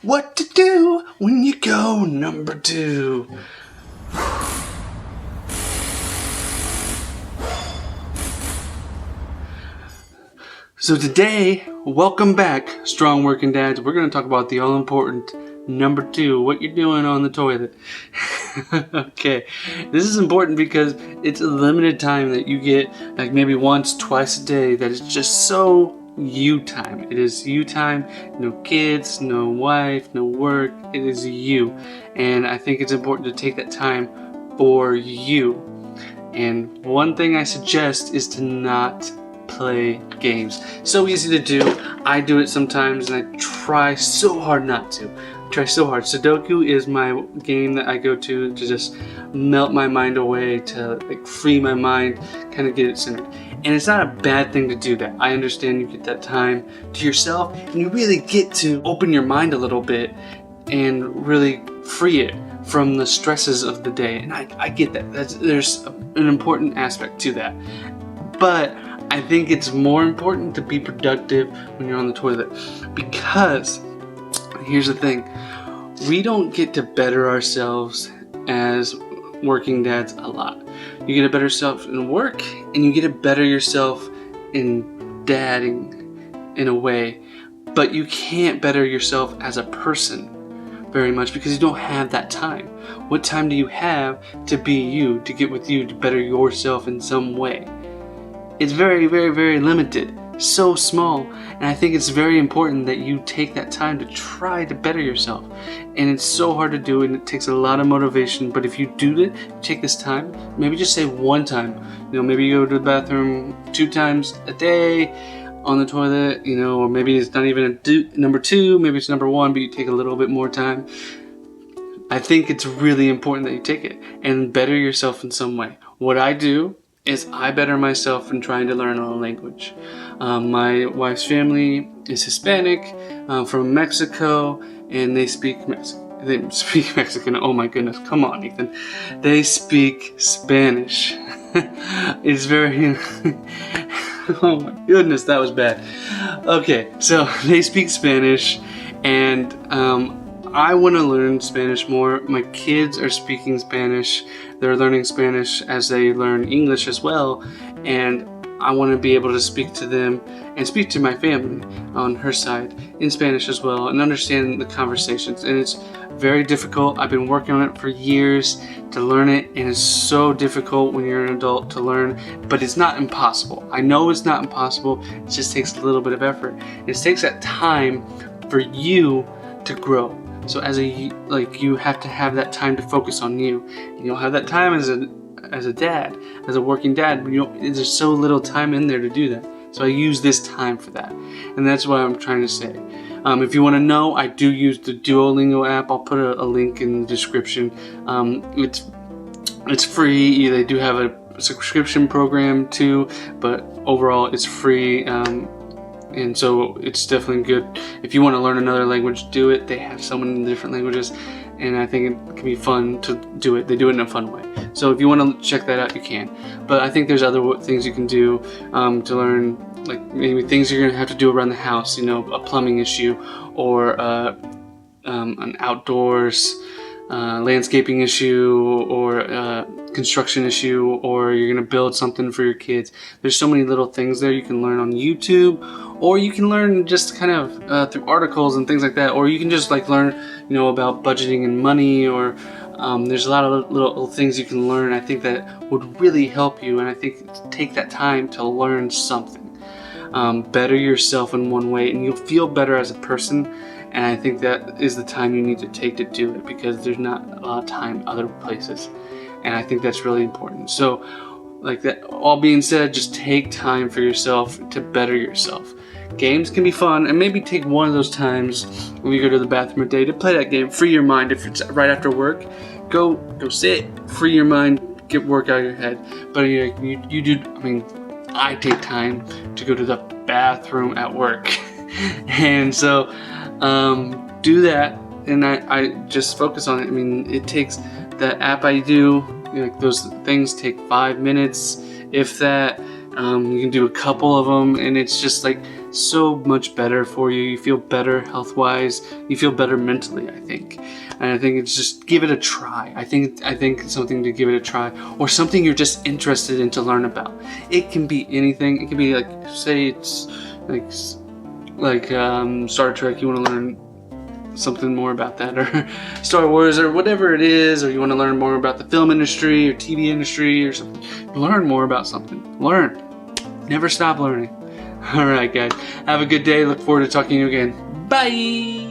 What to do when you go number 2. So today, welcome back, strong working dads. We're going to talk about the all-important number 2, what you're doing on the toilet. Okay, this is important because it's a limited time that you get, like maybe once, twice a day, that is just so you time. It is you time, no kids, no wife, no work, it is you. And I think it's important to take that time for you. And one thing I suggest is to not play games. So easy to do. I do it sometimes and I try so hard not to. Sudoku is my game that I go to just melt my mind away, to like free my mind, kind of get it centered. And it's not a bad thing to do that. I understand you get that time to yourself and you really get to open your mind a little bit and really free it from the stresses of the day. And I get that. There's an important aspect to that. But I think it's more important to be productive when you're on the toilet, because here's the thing, we don't get to better ourselves as working dads a lot. You get to better yourself in work and you get to better yourself in dadding in a way, but you can't better yourself as a person very much because you don't have that time. What time do you have to be you, to get with you, to better yourself in some way? It's very, very, very limited, so small, and I think it's very important that you take that time to try to better yourself. And it's so hard to do and it takes a lot of motivation, but if you do it, take this time, maybe just say one time, maybe you go to the bathroom 2 times a day on the toilet, or maybe it's not even number 2, maybe it's number 1, but you take a little bit more time. I think it's really important that you take it and better yourself in some way. What I do is I better myself in trying to learn a language. My wife's family is Hispanic, from Mexico, and they speak Mexican. Oh my goodness, come on, Ethan. They speak Spanish. It's very... Oh my goodness, that was bad. Okay, so they speak Spanish, and I want to learn Spanish more. My kids are speaking Spanish. They're learning Spanish as they learn English as well. And I want to be able to speak to them and speak to my family on her side in Spanish as well and understand the conversations. And it's very difficult. I've been working on it for years to learn it. And it's so difficult when you're an adult to learn. But it's not impossible. I know it's not impossible. It just takes a little bit of effort. It takes that time for you to grow. So you have to have that time to focus on you. You don't have that time as a dad, as a working dad. There's so little time in there to do that. So I use this time for that, and that's what I'm trying to say. If you want to know, I do use the Duolingo app. I'll put a link in the description. It's free. They do have a subscription program too, but overall it's free. And so it's definitely good. If you want to learn another language, do it. They have so many different languages, and I think it can be fun to do it. They do it in a fun way. So if you want to check that out, you can. But I think there's other things you can do to learn, like maybe things you're going to have to do around the house, a plumbing issue, or an outdoors landscaping issue, or construction issue, or you're going to build something for your kids. There's so many little things there you can learn on YouTube, or you can learn just kind of through articles and things like that, or you can just learn about budgeting and money, or there's a lot of little things you can learn. I think that would really help you, and I think take that time to learn something. Better yourself in one way, and you'll feel better as a person. And I think that is the time you need to take to do it, because there's not a lot of time other places. And I think that's really important. So, like that all being said, just take time for yourself to better yourself. Games can be fun, and maybe take one of those times when you go to the bathroom a day to play that game. Free your mind. If it's right after work, go sit, free your mind, get work out of your head. But you do. I mean, I take time to go to the bathroom at work, and so do that. And I just focus on it. I mean, it takes that app I do. Those things take 5 minutes, if that. You can do a couple of them, and it's just so much better for you. You feel better health-wise. You feel better mentally, I think. And I think it's just give it a try. I think it's something to give it a try, or something you're just interested in to learn about. It can be anything. It can be like, say it's like Star Trek. You want to learn something more about that, or Star Wars, or whatever it is, or you want to learn more about the film industry or TV industry or something. Learn more about something. Learn. Never stop learning. All right, guys. Have a good day. Look forward to talking to you again. Bye.